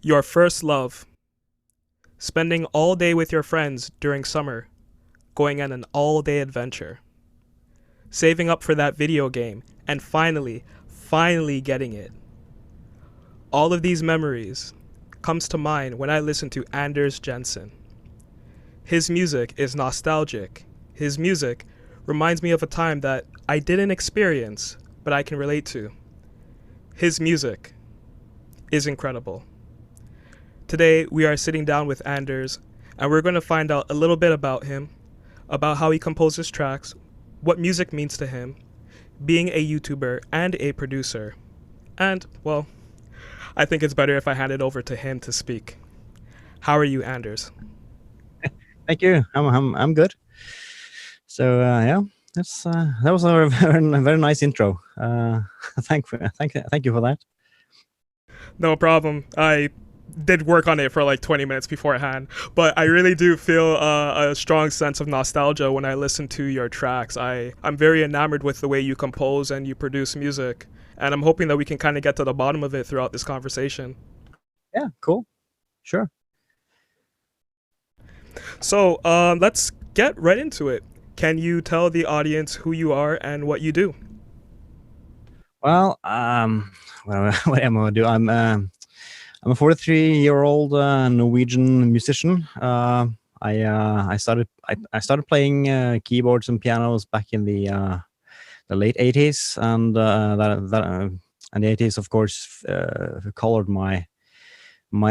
Your first love. Spending all day with your friends during summer. Going on an all day adventure. Saving up for that video game and finally getting it. All of these memories comes to mind when I listen to Anders Jensen. His music is nostalgic. His music reminds me of a time that I didn't experience, but I can relate to. His music is incredible. Today, we are sitting down with Anders, and we're going to find out a little bit about him, about how he composes tracks, what music means to him, being a YouTuber and a producer. And, well, I think it's better if I hand it over to him to speak. How are you, Anders? Thank you. I'm good. So yeah, that was a very nice intro. Thank you for that. No problem. I did work on it for like 20 minutes beforehand, but I really do feel a strong sense of nostalgia when I listen to your tracks. I'm very enamored with the way you compose and you produce music, and I'm hoping that we can kind of get to the bottom of it throughout this conversation. Yeah, cool. Sure. So let's get right into it. Can you tell the audience who you are and what you do? Well, what am I gonna do? I'm a 43-year-old Norwegian musician. I started playing keyboards and pianos back in the late 80s, and and the 80s, of course, colored my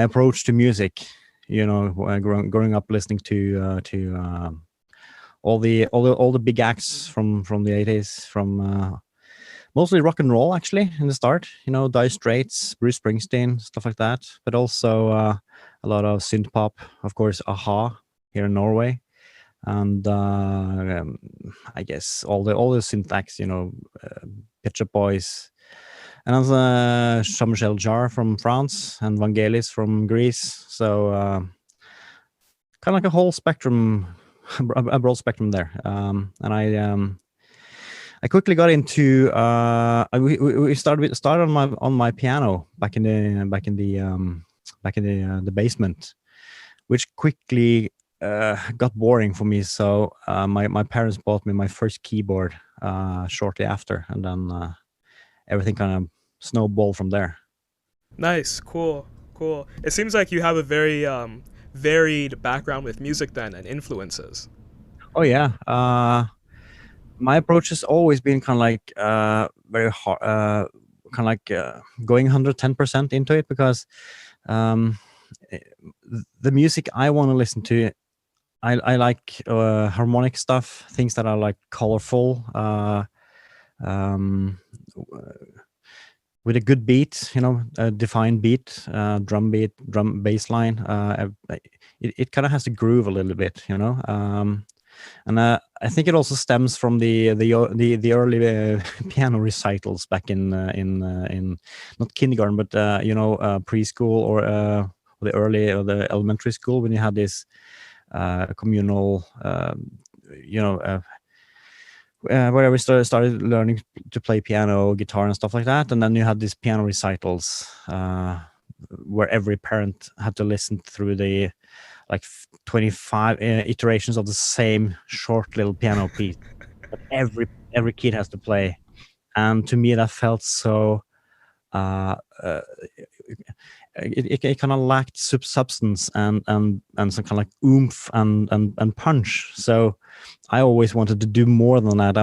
approach to music. You know, growing up listening to all the big acts from the 80s, from mostly rock and roll, actually, in the start. You know, Dire Straits, Bruce Springsteen, stuff like that. But also a lot of synth pop, of course, Aha here in Norway, and I guess all the synth acts. You know, Pet Shop Boys, and also Jean-Michel Jarre from France and Vangelis from Greece. So kind of like a whole spectrum, a broad spectrum there. And I quickly got into we started on my piano back in the basement, which quickly got boring for me. So my parents bought me my first keyboard shortly after, and then everything kind of snowballed from there. Nice, cool. It seems like you have a very varied background with music then and influences. Oh yeah. My approach has always been kind of like very hard, kind of like going 110% into it, because um, the music I want to listen to, I like harmonic stuff, things that are like colorful, um, with a good beat, you know, a defined beat, drum beat, drum bass line. It kind of has to groove a little bit, you know. And I think it also stems from the early piano recitals back in not kindergarten, but you know, preschool, or the early, or the elementary school, when you had this communal, you know, where we started learning to play piano, guitar, and stuff like that. And then you had these piano recitals where every parent had to listen through the like 25 iterations of the same short little piano piece that every kid has to play. And to me, that felt so uh, uh, it kind of lacked substance and some kind of like oomph and punch. So I always wanted to do more than that.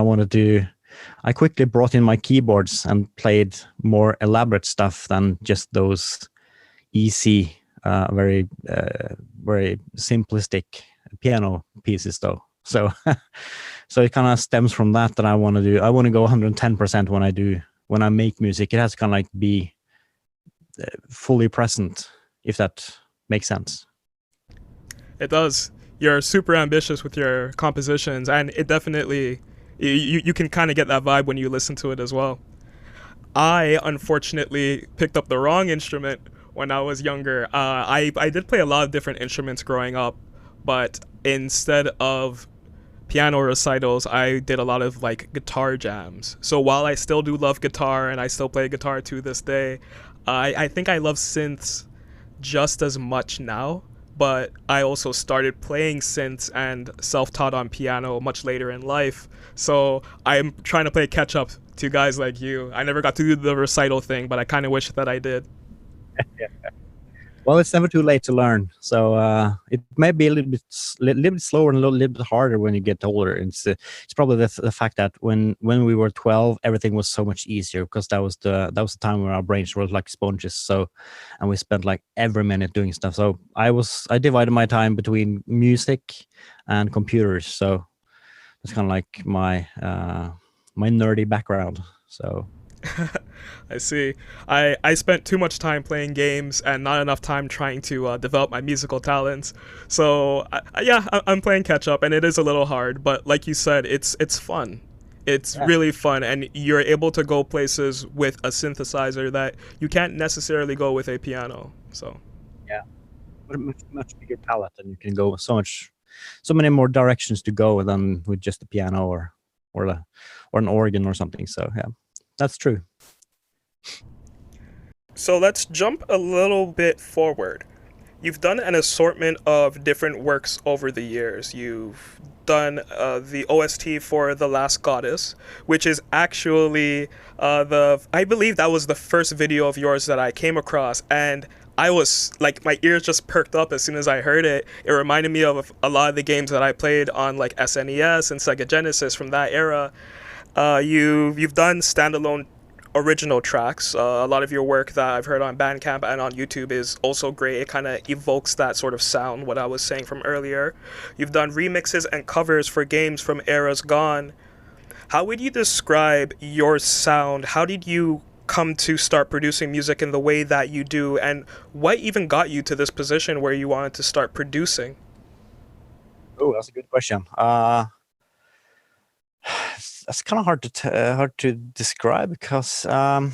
I quickly brought in my keyboards and played more elaborate stuff than just those easy, very simplistic piano pieces, though. So so it kind of stems from that I want to do. I want to go 110% when I make music. It has to kind of like be fully present, if that makes sense. It does. You're super ambitious with your compositions, and it definitely you can kind of get that vibe when you listen to it as well. I unfortunately picked up the wrong instrument when I was younger. I did play a lot of different instruments growing up, but instead of piano recitals, I did a lot of like guitar jams. So while I still do love guitar and I still play guitar to this day, I think I love synths just as much now, but I also started playing synths and self-taught on piano much later in life. So I'm trying to play catch up to guys like you. I never got to do the recital thing, but I kind of wish that I did. Well, it's never too late to learn. So it may be a little bit slower and a little bit harder when you get older. It's probably the fact that when we were 12, everything was so much easier because that was the time when our brains were like sponges. So, and we spent like every minute doing stuff. So I divided my time between music and computers. So it's kind of like my nerdy background. So I see. I spent too much time playing games and not enough time trying to develop my musical talents. So yeah, I'm playing catch up, and it is a little hard. But like you said, it's fun. It's yeah, really fun, and you're able to go places with a synthesizer that you can't necessarily go with a piano. So yeah, but a much bigger palette, and you can go so many more directions to go than with just the piano or the or an organ or something. So yeah, that's true. so let's jump a little bit forward. You've done an assortment of different works over the years. You've done the OST for The Last Goddess, which is actually I believe that was the first video of yours that I came across, and I was like, my ears just perked up as soon as I heard it. It reminded me of a lot of the games that I played on like SNES and Sega Genesis from that era. You've done standalone original tracks. A lot of your work that I've heard on Bandcamp and on YouTube is also great. It kind of evokes that sort of sound, what I was saying from earlier. You've done remixes and covers for games from eras gone. How would you describe your sound? How did you come to start producing music in the way that you do? And what even got you to this position where you wanted to start producing? Oh, that's a good question. That's kind of hard to describe because kind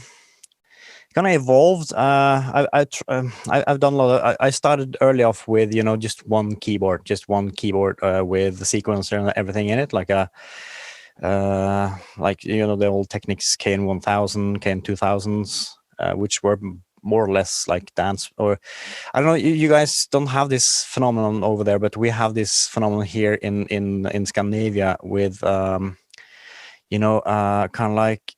of evolved. I've done a lot. I started early off with just one keyboard with the sequencer and everything in it, like the old Technics KN1000, KN2000s, which were more or less like dance, or I don't know. You guys don't have this phenomenon over there, but we have this phenomenon here in Scandinavia with kind of like,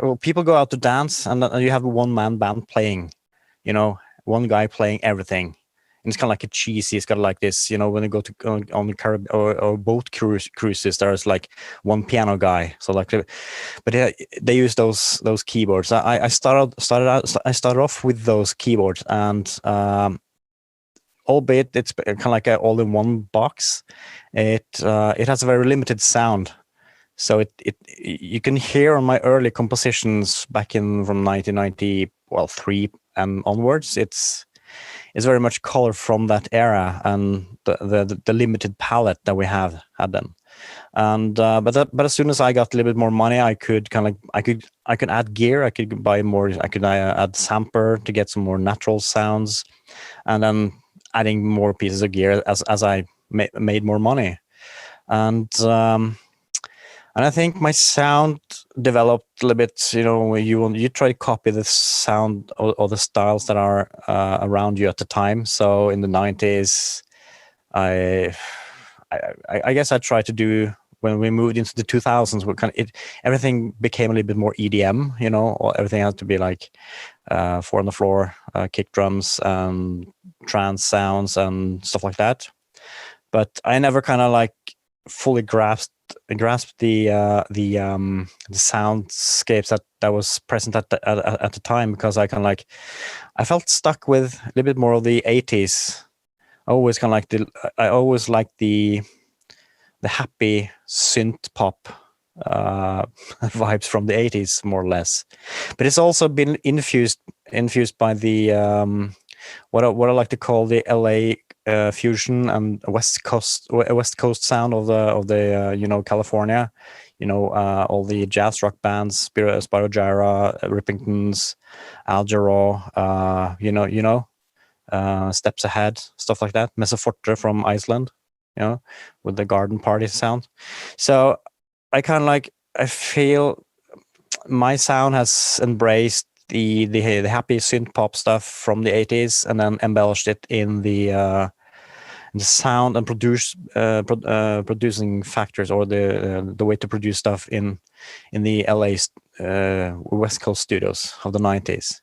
well, people go out to dance and then you have a one-man band playing, one guy playing everything. And it's kind of like a cheesy. It's got like this, when you go to on the Carib or boat cruises, there's like one piano guy. So like, but they use those keyboards. I started off with those keyboards, and albeit it's kind of like a all-in-one box. It has a very limited sound. So you can hear on my early compositions back in from 1993 and onwards, it's very much color from that era and the limited palette that we had then. And but as soon as I got a little bit more money, I could I could add gear, I could buy more, I could add sampler to get some more natural sounds, and then adding more pieces of gear as I made more money. And I think my sound developed a little bit. You try to copy the sound or the styles that are around you at the time. So in the 90s, I guess I tried to do, when we moved into the 2000s, everything became a little bit more EDM. Everything had to be like four on the floor, kick drums, and trance sounds and stuff like that. But I never kind of like fully grasped the soundscapes that was present at the time, because I felt stuck with a little bit more of the 80s. I always liked the happy synth pop vibes from the 80s, more or less. But it's also been infused by the what I like to call the LA fusion and West Coast sound of the California, all the jazz rock bands, Spyro Gyra, Rippingtons, Al Jarreau, Steps Ahead, stuff like that. Mesoforte from Iceland, with the garden party sound. So I feel my sound has embraced the happy synth pop stuff from the 80s, and then embellished it in the sound and producing factors, or the way to produce stuff in the LA West Coast studios of the 90s.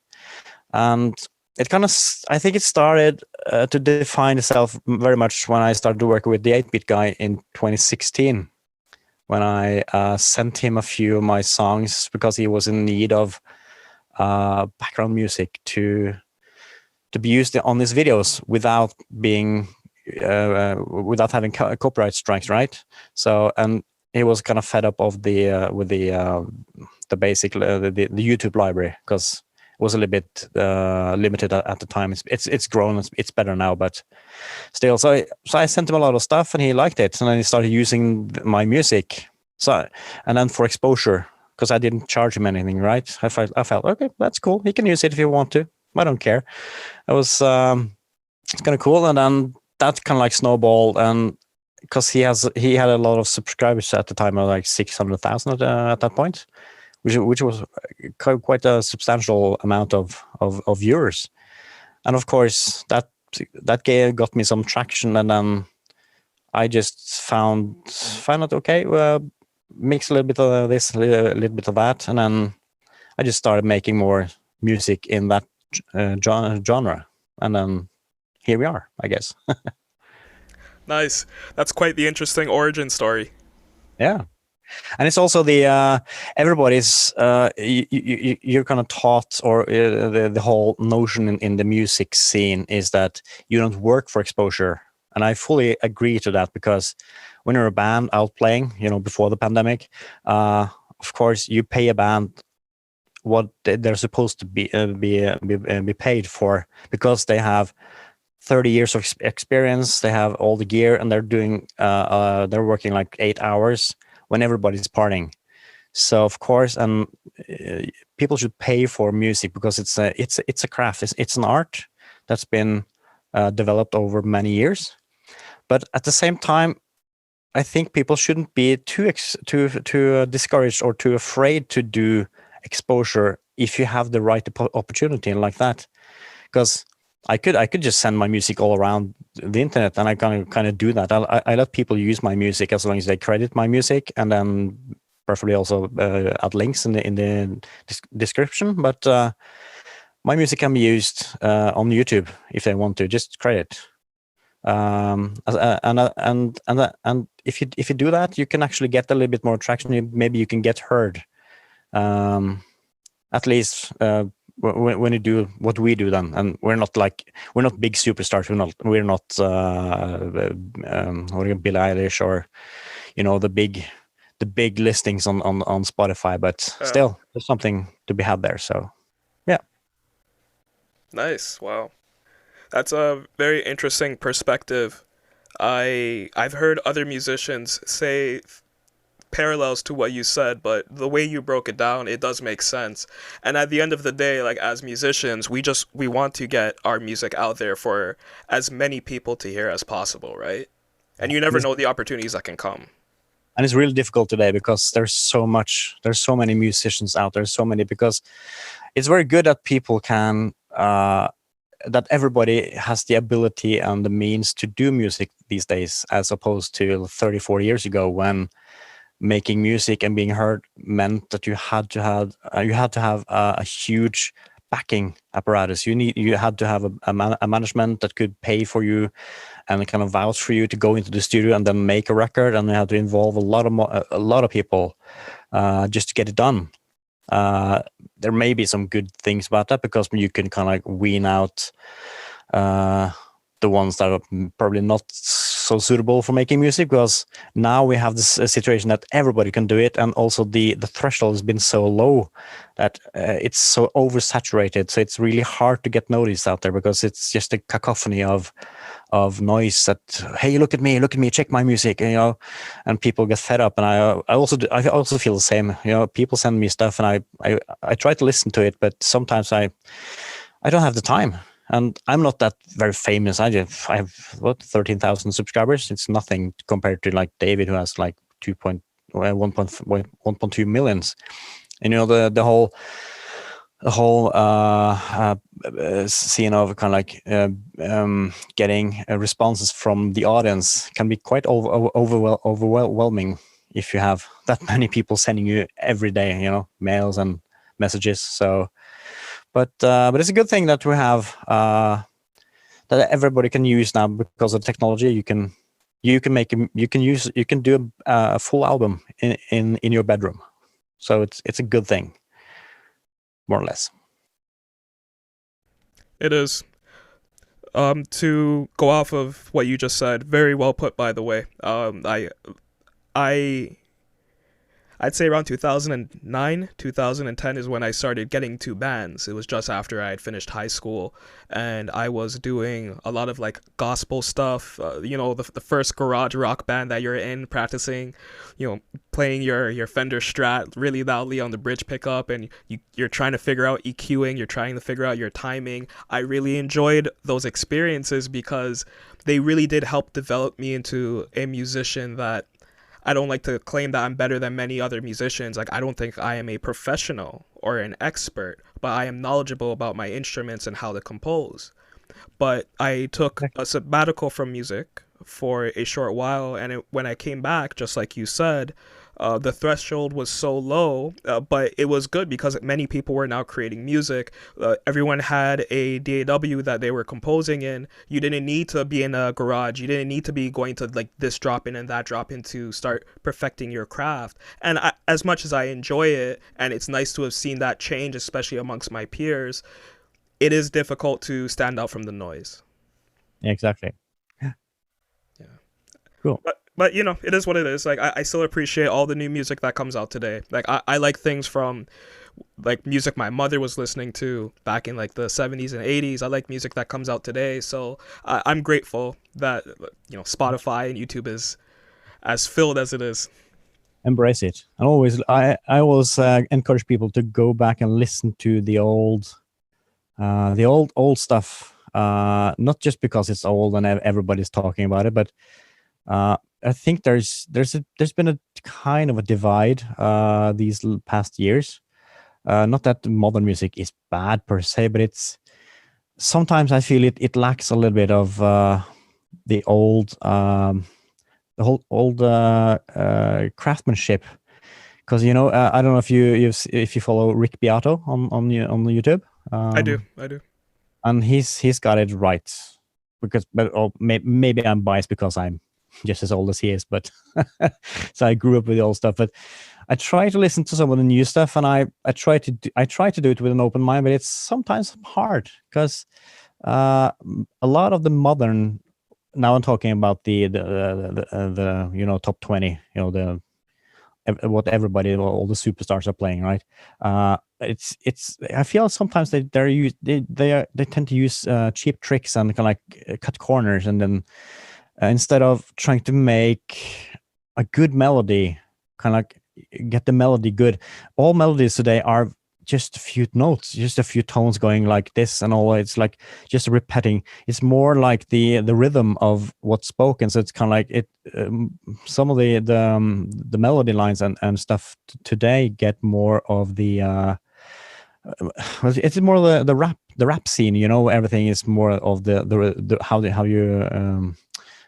And it kind of, I think it started to define itself very much when I started to work with the 8-bit guy in 2016, when I sent him a few of my songs because he was in need of background music to be used on his videos without being without having copyright strikes, right? So, and he was kind of fed up of the with the basic the YouTube library, because it was a little bit limited at the time. It's grown, it's better now, but still. So I sent him a lot of stuff, and he liked it, and then he started using my music. So, and then for exposure, because I didn't charge him anything, right? I felt okay, that's cool. He can use it if he want to. I don't care. It was it's kind of cool, and then that kind of like snowballed, and because he had a lot of subscribers at the time, of like 600,000 at that point, which was quite a substantial amount of viewers, and of course that got me some traction, and then I just found out, okay, mix a little bit of this, a little bit of that, and then I just started making more music in that genre, and then here we are, I guess. Nice. That's quite the interesting origin story. Yeah. And it's also the everybody's you're kind of taught, or the whole notion in the music scene is that you don't work for exposure, and I fully agree to that, because when you're a band out playing, before the pandemic, of course you pay a band what they're supposed to be paid for, because they have 30 years of experience, they have all the gear, and they're doing they're working like 8 hours when everybody's partying. So of course, and people should pay for music, because it's a craft, it's an art that's been developed over many years. But at the same time, I think people shouldn't be too discouraged or too afraid to do exposure if you have the right opportunity like that. Because I could just send my music all around the internet, and I kind of do that. I let people use my music as long as they credit my music, and then preferably also add links in the description. But my music can be used on YouTube if they want to. Just credit. And if you do that, you can actually get a little bit more traction. Maybe you can get heard. At least when you do what we do, then, and we're not big superstars. We're not Billie Eilish, or the big listings on Spotify, but still there's something to be had there. So yeah. Nice. Wow. That's a very interesting perspective. I've heard other musicians say parallels to what you said, but the way you broke it down, it does make sense. And at the end of the day, like, as musicians, we want to get our music out there for as many people to hear as possible, right? And you never know the opportunities that can come. And it's really difficult today, because there's so many musicians out there, because it's very good that people can that everybody has the ability and the means to do music these days, as opposed to 34 years ago, when making music and being heard meant that you had to have a huge backing apparatus. You had to have a management that could pay for you and kind of vouch for you to go into the studio and then make a record, and you had to involve a lot of people just to get it done. There may be some good things about that, because you can kind of like wean out the ones that are probably not so suitable for making music, because now we have this situation that everybody can do it, and also the threshold has been so low that it's so oversaturated. So it's really hard to get noticed out there, because it's just a cacophony of noise that, hey, look at me, check my music, and people get fed up. And I also feel the same. People send me stuff, and I try to listen to it, but sometimes I don't have the time. And I'm not that very famous. I have 13,000 subscribers. It's nothing compared to like David, who has like 1.2 millions. And the whole the whole scene of kind of like getting responses from the audience can be quite overwhelming if you have that many people sending you every day, you know, mails and messages. So, but it's a good thing that we have that everybody can use now because of technology. You can do a full album in your bedroom. So it's a good thing, more or less. It is. To go off of what you just said, very well put, by the way. I I'd say around 2009, 2010 is when I started getting to bands. It was just after I had finished high school, and I was doing a lot of like gospel stuff. The first garage rock band that you're in, practicing, playing your Fender Strat really loudly on the bridge pickup, and you're trying to figure out EQing, you're trying to figure out your timing. I really enjoyed those experiences because they really did help develop me into a musician that I don't like to claim that I'm better than many other musicians. Like, I don't think I am a professional or an expert, but I am knowledgeable about my instruments and how to compose. But I took a sabbatical from music for a short while, and when I came back, just like you said, the threshold was so low, but it was good because many people were now creating music. Everyone had a DAW that they were composing in. You didn't need to be in a garage. You didn't need to be going to like this drop in and that drop in to start perfecting your craft. And as much as I enjoy it, and it's nice to have seen that change, especially amongst my peers, it is difficult to stand out from the noise. Yeah, exactly. Yeah. Cool. But it is what it is. Like I still appreciate all the new music that comes out today. Like I like things from like music my mother was listening to back in like the 70s and 80s. I like music that comes out today. So I'm grateful that Spotify and YouTube is as filled as it is. Embrace it. And I always encourage people to go back and listen to the old stuff. Not just because it's old and everybody's talking about it, but I think there's been a kind of a divide these past years. Not that modern music is bad per se, but it's sometimes I feel it lacks a little bit of the whole old craftsmanship. Because I don't know if you follow Rick Beato on YouTube. I do. And he's got it right. Maybe I'm biased because I'm just as old as he is, but so I grew up with the old stuff. But I try to listen to some of the new stuff, and I try to do it with an open mind, but it's sometimes hard because a lot of the modern. Now I'm talking about the top 20, what everybody, all the superstars are playing, right? It's I feel sometimes they tend to use cheap tricks and kind of like cut corners, and then instead of trying to make a good melody, kind of like get the melody good. All melodies today are just a few notes, just a few tones going like this and all. It's like just repeating. It's more like the rhythm of what's spoken. So it's kind of like it. Some of the melody lines and stuff today get more of the. It's more the rap scene. Everything is more of the how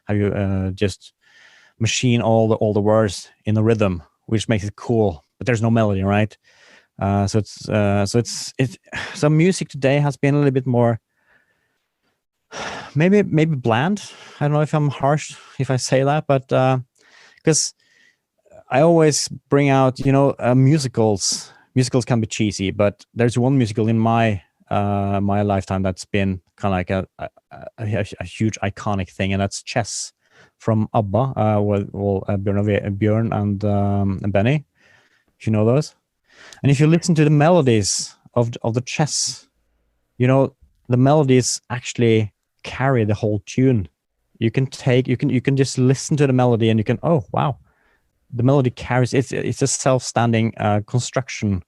you just machine all the words in the rhythm, which makes it cool. But there's no melody, right? So music today has been a little bit more maybe bland. I don't know if I'm harsh if I say that, but because I always bring out musicals. Musicals can be cheesy, but there's one musical in my lifetime that's been kind of like a huge iconic thing, and that's Chess from ABBA. Björn and Benny, if you know those. And if you listen to the melodies of the Chess, the melodies actually carry the whole tune. You can just listen to the melody and you can, oh wow, the melody carries. It's a self-standing construction.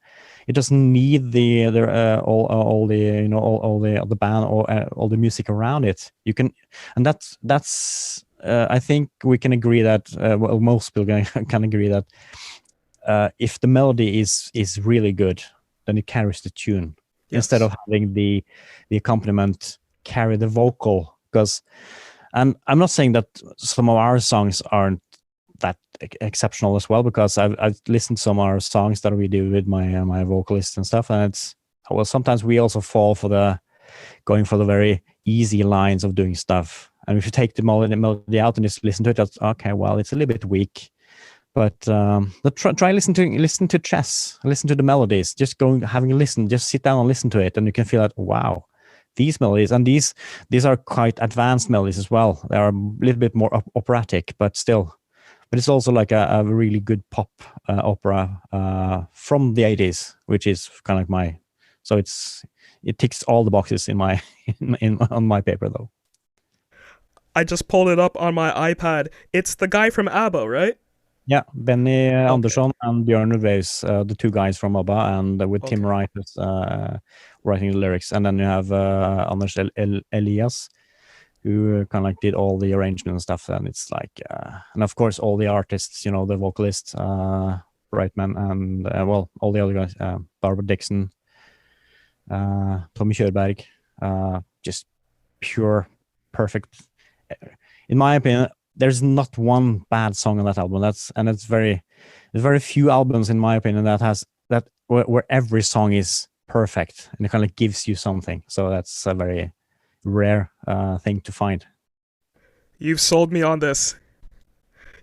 It doesn't need all the band or all the music around it. You can, and that's I think we can agree that most people can agree that. If the melody is really good, then it carries the tune. instead Yes. of having the accompaniment carry the vocal. Because, and I'm not saying that some of our songs aren't that exceptional as well, because I've listened to some of our songs that we do with my vocalist and stuff, and it's, well, sometimes we also fall for the going for the very easy lines of doing stuff. And if you take the melody out and just listen to it, that's okay. Well, it's a little bit weak, but try listen to chess, listen to the melodies. Just having a listen, just sit down and listen to it, and you can feel that, wow, these melodies, and these are quite advanced melodies as well. They are a little bit more operatic, but still. But it's also like a really good pop opera from the 80s, which is kind of like my. So it ticks all the boxes in my on my paper though. I just pulled it up on my iPad. It's the guy from ABBA, right? Yeah, Benny Okay. Andersson and Björn Ulvaeus, the two guys from ABBA, and with Tim Okay. Wright writing the lyrics, and then you have Anders Elias, who kind of like did all the arrangement and stuff. And it's like, and of course all the artists, the vocalist, Brightman, and well, all the other guys, Barbara Dixon, Tommy Körberg, just pure, perfect. In my opinion, there's not one bad song on that album. There's very few albums, in my opinion, that has that where every song is perfect and it kind of gives you something. So that's a very rare thing to find. You've sold me on this.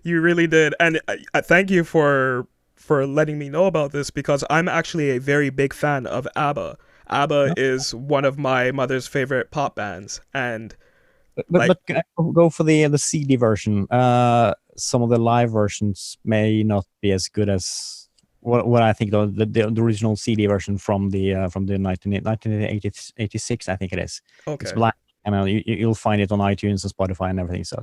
You really did, and I thank you for letting me know about this because I'm actually a very big fan of ABBA. ABBA Yeah. is one of my mother's favorite pop bands, and But like, go for the CD version. Some of the live versions may not be as good as what I think the original CD version from the 1986, I think it is. It's okay. black, and you'll find it on iTunes and Spotify and everything. So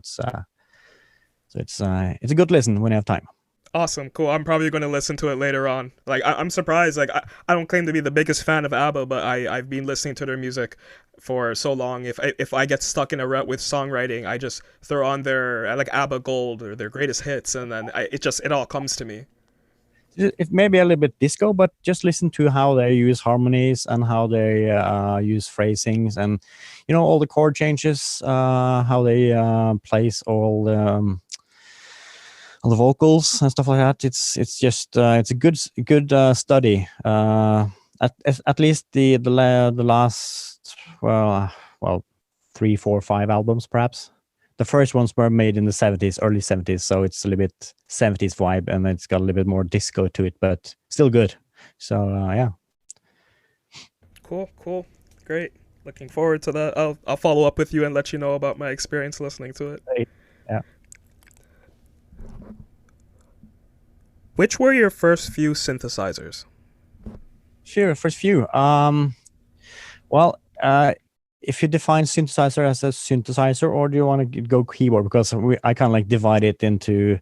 it's a good listen when you have time. Awesome, cool. I'm probably going to listen to it later on. Like, I'm surprised. Like, I don't claim to be the biggest fan of ABBA, but I've been listening to their music for so long. If I get stuck in a rut with songwriting, I just throw on their like ABBA Gold or their greatest hits, and then it all comes to me. It may be a little bit disco, but just listen to how they use harmonies and how they use phrasings, and all the chord changes, how they place all the vocals and stuff like that. It's just it's a good study. At least the last well 3, 4, 5 albums perhaps. The first ones were made in the 70s, early 70s, so it's a little bit 70s vibe, and it's got a little bit more disco to it, but still good. So yeah. Cool, cool, great. Looking forward to that. I'll follow up with you and let you know about my experience listening to it. Yeah. Which were your first few synthesizers? Sure. First few. Well, if you define synthesizer as a synthesizer, or do you want to go keyboard? Because I kind of like divide it into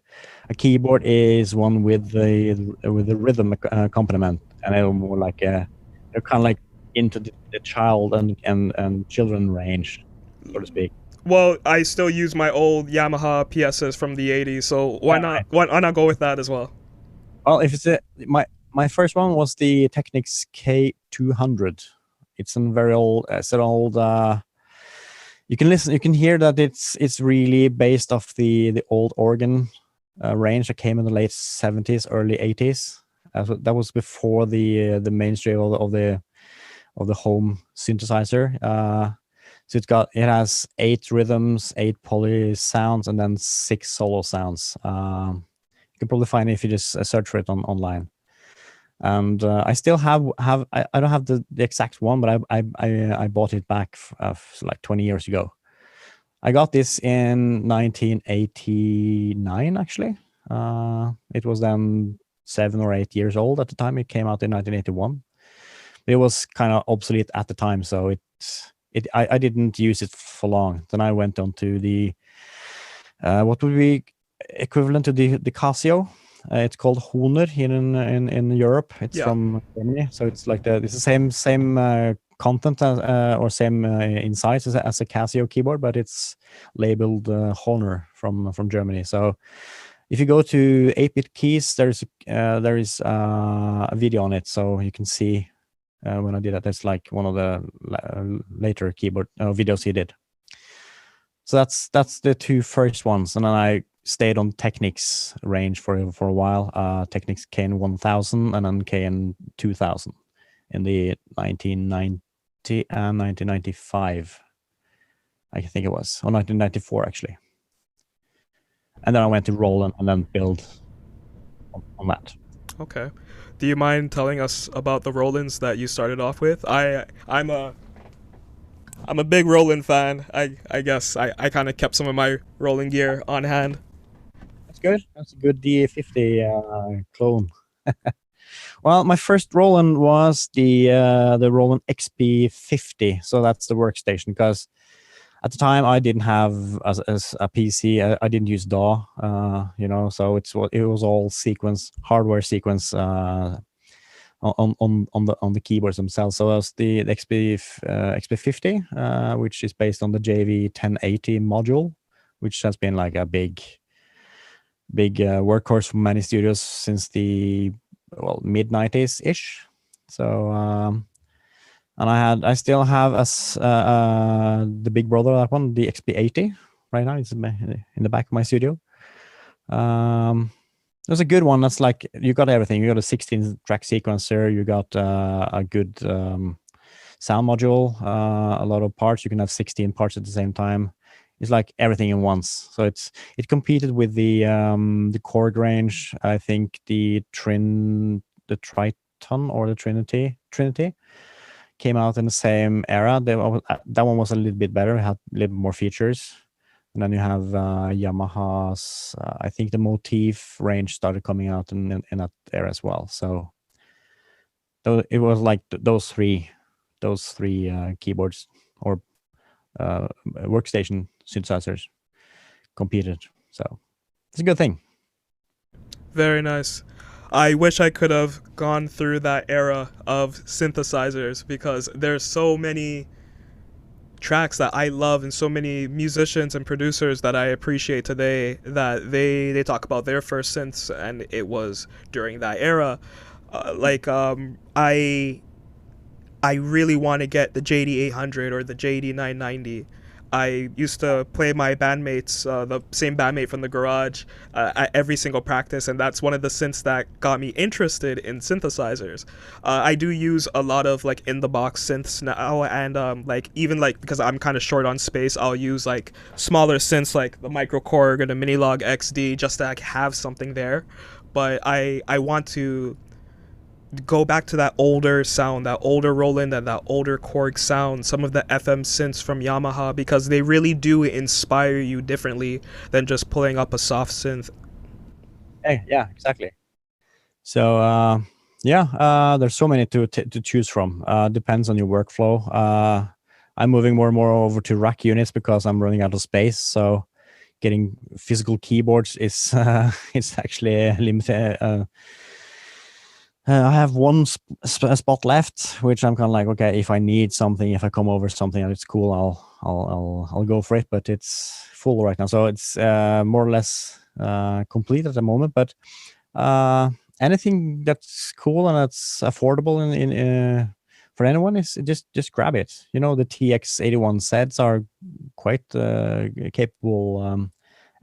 a keyboard is one with the rhythm accompaniment, and it'll more like they're kind of like into the child and children range, so to speak. Well, I still use my old Yamaha PSs from the 80s, so why Yeah. not? Why not go with that as well? Well, if it's my first one was the Technics K200. It's an very old. It's an old. You can hear that it's really based off the old organ range that came in the late 70s, early 80s. That was before the mainstream of the home synthesizer. So it has 8 rhythms, 8 poly sounds, and then 6 solo sounds. You can probably find it if you just search for it online. And I still have I don't have the exact one, but I bought it back like 20 years ago. I got this in 1989, actually. It was then 7 or 8 years old at the time. It came out in 1981. It was kind of obsolete at the time, so I didn't use it for long. Then I went on to the what would be equivalent to the Casio. It's called Hohner here in Europe. It's Yeah. from Germany, so it's like it's the same content or same in size as a Casio keyboard, but it's labeled Hohner from Germany. So if you go to 8-bit keys, there is a video on it, so you can see when I did that. That's like one of the later keyboard videos he did. So that's the two first ones, and then I stayed on Technics range for a while. Technics KN 1000 and then KN 2000 in the 1990 and 1995, I think it was, or 1994 actually. And then I went to Roland and then build on that. Okay. Do you mind telling us about the Rolands that you started off with? I'm a big Roland fan. I guess I kind of kept some of my Roland gear on hand. That's good. That's a good DA50 clone. Well, my first Roland was the Roland XP50, so that's the workstation. Because at the time I didn't have as a PC, I didn't use DAW, so it was all hardware sequence on the keyboards themselves. So it was the XP50, which is based on the JV 1080 module, which has been like a big workhorse for many studios since the mid 90s ish. So and I still have the big brother of that one, the XP80 right now. It's in the back of my studio. There's a good one. That's like, you got everything. You got a 16 track sequencer. You got a good sound module. A lot of parts. You can have 16 parts at the same time. It's like everything in once. So it competed with the Korg range. I think the Triton or the Trinity came out in the same era. That one was a little bit better. It had a little more features. And then you have Yamaha's. I think the Motif range started coming out in that era as well. So it was like those three keyboards or workstation synthesizers competed. So it's a good thing. Very nice. I wish I could have gone through that era of synthesizers because there's so many tracks that I love and so many musicians and producers that I appreciate today that they talk about their first synths and it was during that era. I really want to get the JD 800 or the JD 990. I used to play my bandmates, the same bandmate from the garage, at every single practice, and that's one of the synths that got me interested in synthesizers. I do use a lot of like in the box synths now, and even like because I'm kind of short on space, I'll use like smaller synths like the Microkorg or the Minilog XD just to like have something there. But I want to go back to that older sound, that older Roland and that older Korg sound, some of the FM synths from Yamaha, because they really do inspire you differently than just pulling up a soft synth. Yeah, exactly. So there's so many to choose from. Depends on your workflow. I'm moving more and more over to rack units because I'm running out of space. So getting physical keyboards is it's actually limited. I have one spot left, which I'm kind of like, okay, if I need something, if I come over something and it's cool, I'll go for it. But it's full right now, so it's more or less complete at the moment. But anything that's cool and that's affordable in for anyone is just grab it. The TX81 sets are quite capable.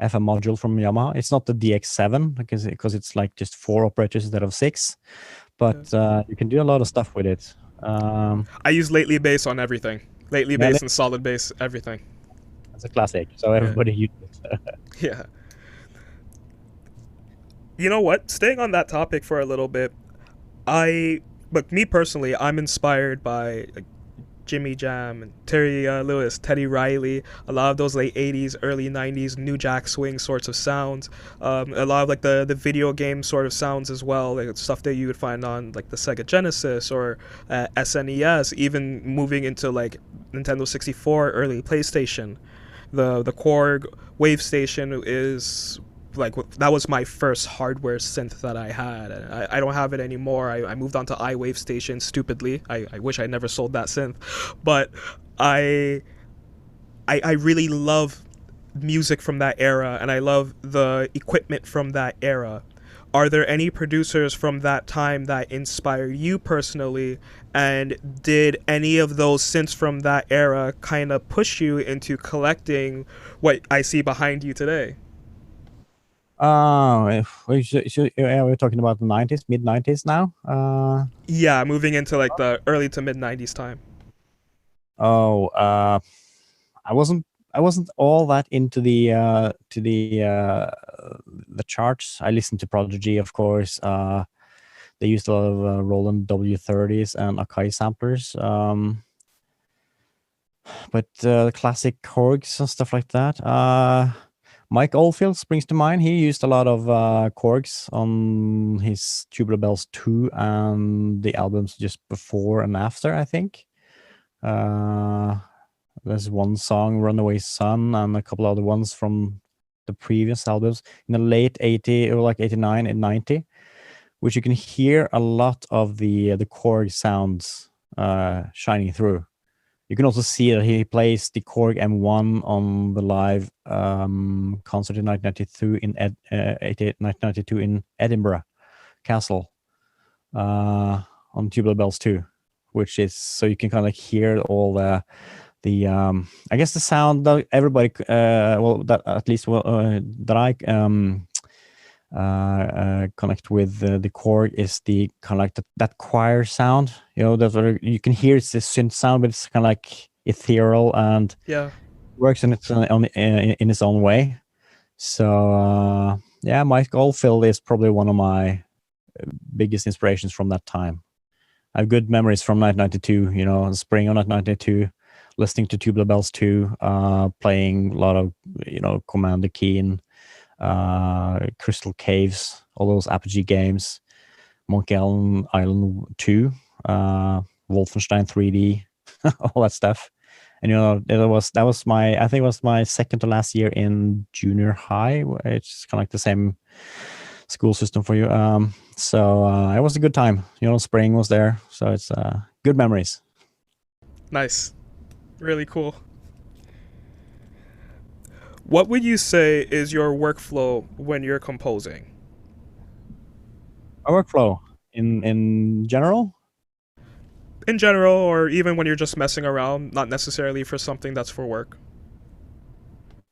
FM module from Yamaha. It's not the DX7 because it's like just 4 operators instead of 6, but you can do a lot of stuff with it. I use lately bass on everything. Lately bass and solid bass, everything. That's a classic. So everybody uses it. Yeah. You know what? Staying on that topic for a little bit, but me personally, I'm inspired by Jimmy Jam and Terry Lewis, Teddy Riley, a lot of those late 80s, early 90s New Jack Swing sorts of sounds, a lot of like the video game sort of sounds as well, like stuff that you would find on like the Sega Genesis or SNES, even moving into like Nintendo 64, early PlayStation. The Korg Wave Station is like that was my first hardware synth that I had. I don't have it anymore. I moved on to iWave Station stupidly. I wish I never sold that synth, but I really love music from that era, and I love the equipment from that era. Are there any producers from that time that inspired you personally? And did any of those synths from that era kind of push you into collecting what I see behind you today? We're talking about the 90s, mid 90s now. Yeah, moving into like the early to mid 90s time. Oh, I wasn't I wasn't all that into the charts. I listened to Prodigy, of course. They used a lot of Roland W30s and Akai samplers. But classic Korgs and stuff like that. Mike Oldfield springs to mind. He used a lot of Korgs on his Tubular Bells 2 and the albums just before and after, I think. There's one song, Runaway Sun, and a couple other ones from the previous albums in the late 80 or like 89 and 90, which you can hear a lot of the Korg sounds shining through. You can also see that he plays the Korg M1 on the live concert in 1992 in Edinburgh Castle on Tubular Bells 2, which is so you can kind of hear all the I guess the sound that everybody that at least that I connect with the Korg is the kind of like that choir sound, that you can hear it's the synth sound, but it's kind of like ethereal and Yeah. works in its in its own way. So yeah, Mike Oldfield is probably one of my biggest inspirations from that time. I have good memories from 1992, spring of 1992, listening to Tubular Bells 2, playing a lot of Commander Keen, Crystal Caves, all those Apogee games, Monkey Island 2, Wolfenstein 3D, all that stuff. And that was my, I think it was my second to last year in junior high. It's kind of like the same school system for you. So it was a good time. Spring was there, so it's good memories. Nice. Really cool. What would you say is your workflow when you're composing? My workflow in general. In general, or even when you're just messing around, not necessarily for something that's for work?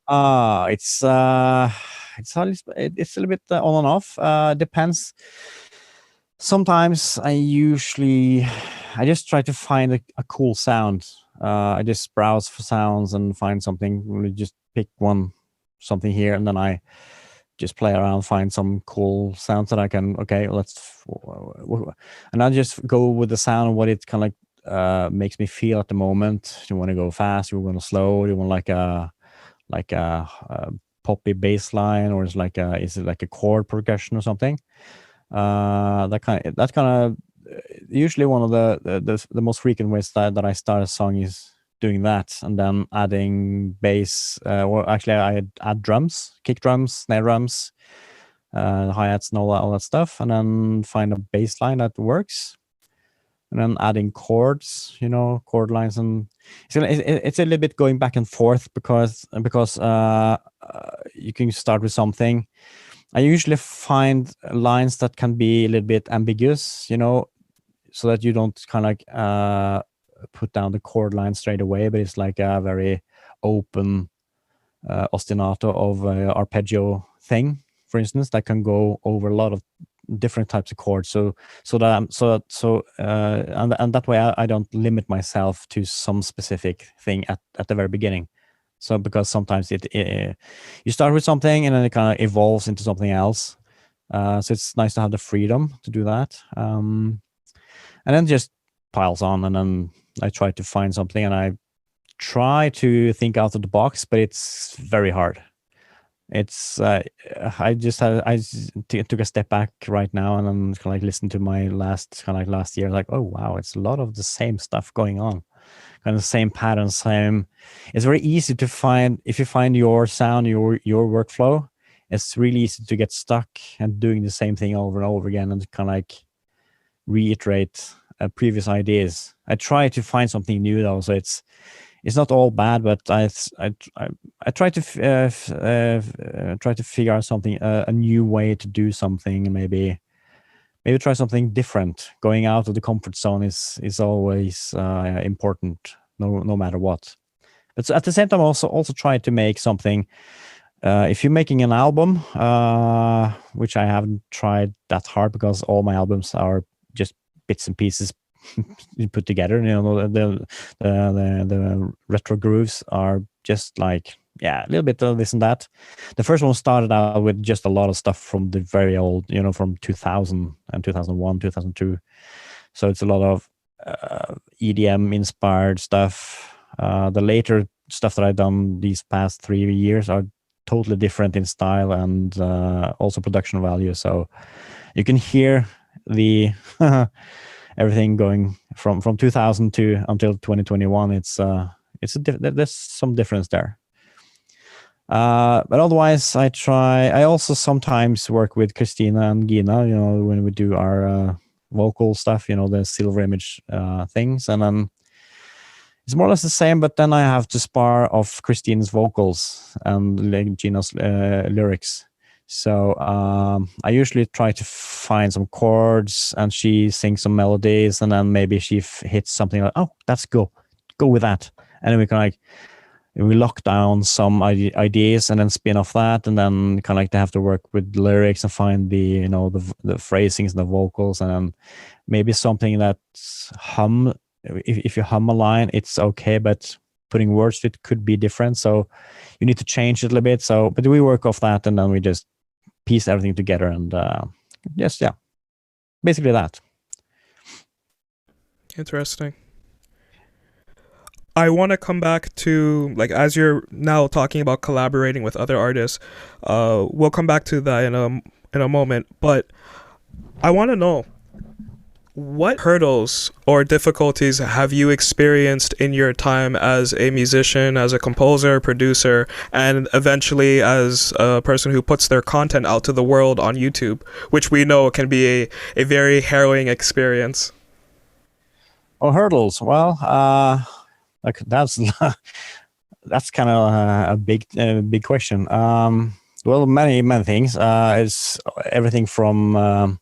It's it's a little bit on and off. Depends. Sometimes I just try to find a cool sound. I just browse for sounds and find something. Really just pick something here, and then I just play around, find some cool sounds that I can. Okay, and I just go with the sound, what it kind of like makes me feel at the moment. Do you want to go fast? Do you want to slow? Do you want like a poppy bass line, or is it like a chord progression or something? That kind of usually one of the most frequent ways that I start a song is doing that, and then adding bass, or actually I add drums, kick drums, snare drums, hi-hats and all that stuff, and then find a bass line that works, and then adding chords, chord lines, and it's a little bit going back and forth because you can start with something. I usually find lines that can be a little bit ambiguous, so that you don't kind of like put down the chord line straight away, but it's like a very open ostinato of arpeggio thing, for instance, that can go over a lot of different types of chords. And that way I don't limit myself to some specific thing at the very beginning. So because sometimes you start with something and then it kind of evolves into something else. So it's nice to have the freedom to do that. And then just piles on, and then I try to find something, and I try to think out of the box, but it's very hard. It's I took a step back right now, and I'm kind of like listening to my last year, like, oh wow, it's a lot of the same stuff going on, kind of same pattern, same. It's very easy to find, if you find your sound, your workflow, it's really easy to get stuck and doing the same thing over and over again, and kind of like reiterate previous ideas. I try to find something new though, so it's not all bad, but I try to try to figure out something, a new way to do something, and maybe try something different. Going out of the comfort zone is always important, no matter what. But at the same time, also try to make something. If you're making an album, which I haven't tried that hard because all my albums are just bits and pieces put together. You know, the retro grooves are just like, yeah, a little bit of this and that. The first one started out with just a lot of stuff from the very old, you know, from 2000 and 2001, 2002. So it's a lot of EDM inspired stuff. The later stuff that I've done these past 3 years are totally different in style and also production value. So you can hear the everything going from 2000 to until 2021. There's some difference there. But otherwise, I also sometimes work with Christina and Gina, you know, when we do our vocal stuff, you know, the silver image things, and then it's more or less the same, but then I have to spar off Christine's vocals and Gina's lyrics. So I usually try to find some chords, and she sings some melodies, and then maybe she hits something like, "Oh, that's go with that," and then we can like we lock down some ideas and then spin off that, and then kind of like they have to work with lyrics and find the, you know, the phrasings and the vocals, and then maybe something that's hum. If you hum a line, it's okay, but putting words to it could be different. So you need to change it a little bit. So, but we work off that, and then we just piece everything together, and basically that. Interesting. I want to come back to, like, as you're now talking about collaborating with other artists, we'll come back to that in a moment, but I want to know, what hurdles or difficulties have you experienced in your time as a musician, as a composer, producer, and eventually as a person who puts their content out to the world on YouTube, which we know can be a very harrowing experience? Oh, hurdles. Well, like that's kind of a big question. Well, many things. It's everything from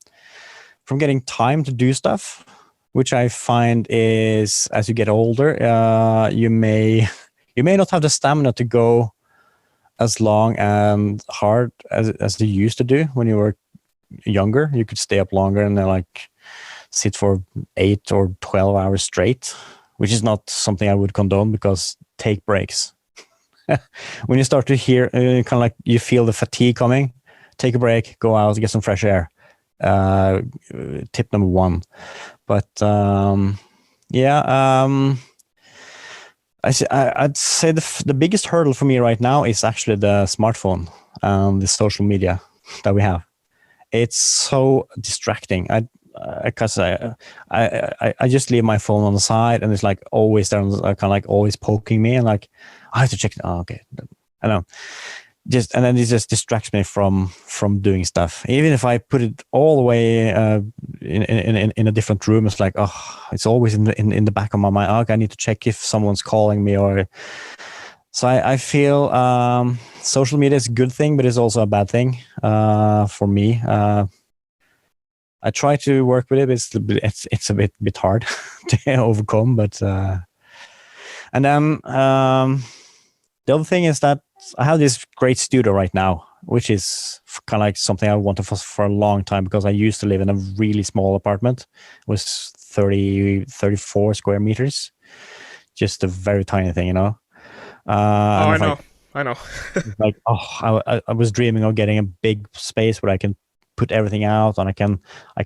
getting time to do stuff, which I find is, as you get older, you may not have the stamina to go as long and hard as you used to do when you were younger. You could stay up longer and then like sit for 8 or 12 hours straight, which is not something I would condone, because take breaks. When you start to hear kind of like you feel the fatigue coming, take a break, go out, get some fresh air. Tip number 1. But I'd say the biggest hurdle for me right now is actually the smartphone and the social media that we have. It's so distracting. Because I just leave my phone on the side, and it's like always there, kind of like always poking me, and like I have to check. Oh, okay, I know. And then it just distracts me from doing stuff. Even if I put it all the way in a different room, it's like, oh, it's always in the back of my mind. Oh, okay, I need to check if someone's calling me, or so I feel social media is a good thing, but it's also a bad thing for me. I try to work with it, but it's a bit hard to overcome. But and then the other thing is that I have this great studio right now, which is kind of like something I wanted for a long time, because I used to live in a really small apartment. It was 34 square meters, just a very tiny thing, you know. I know. Like, oh, I was dreaming of getting a big space where I can put everything out, and I can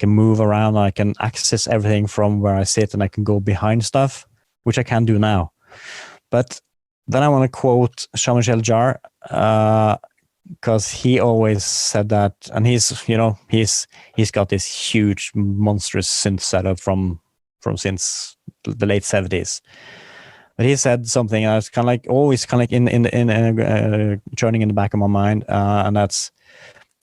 move around, and I can access everything from where I sit, and I can go behind stuff, which I can do now. But then I want to quote Jean-Michel Jarre, because he always said that, and he's got this huge monstrous synth setup from since the late 70s. But he said something I was kind of like always kind of like in churning in the back of my mind, and that's,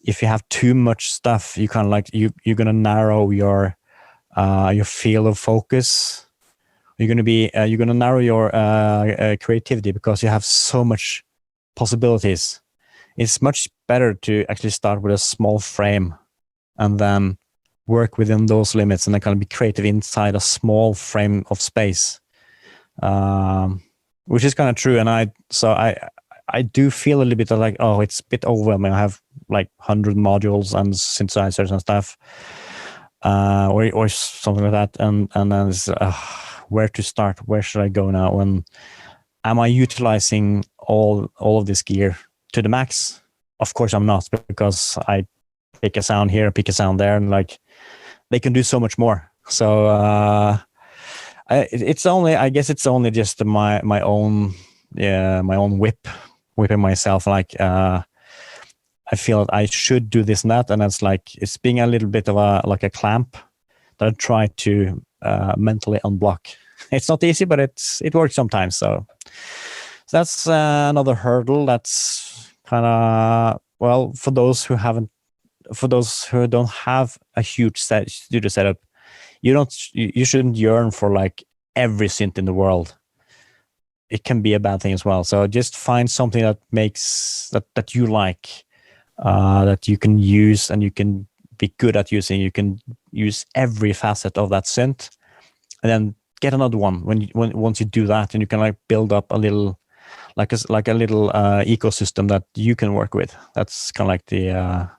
if you have too much stuff, you kind of like you're gonna narrow your field of focus, you're gonna narrow your creativity because you have so much possibilities. It's much better to actually start with a small frame and then work within those limits and then kind of be creative inside a small frame of space, which is kind of true. And I do feel a little bit of like, oh, it's a bit overwhelming. I have like 100 modules and synthesizers and stuff, or something like that, and then it's, where to start? Where should I go now? When am I utilizing all of this gear to the max? Of course, I'm not, because I pick a sound here, pick a sound there, and like they can do so much more. So I guess it's only just my own whipping myself. Like I feel that I should do this and that, and it's being a little bit of a clamp that I try to mentally unblock. It's not easy, but it works sometimes. So that's another hurdle. That's kind of, well, for those who don't have a huge studio setup, you shouldn't yearn for like every synth in the world. It can be a bad thing as well. So just find something that makes that you like, that you can use and you can be good at using. You can use every facet of that synth, and then get another one once you do that, and you can like build up a little like a little ecosystem that you can work with. That's kind of like the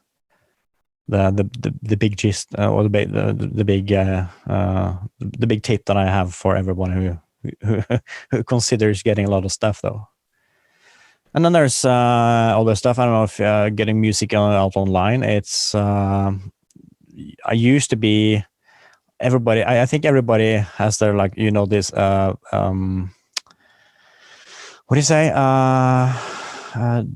big gist, or the big tip that I have for everyone who considers getting a lot of stuff though. And then there's other stuff. I don't know if getting music out online. It's I used to be everybody. I think everybody has their like, this what do you say?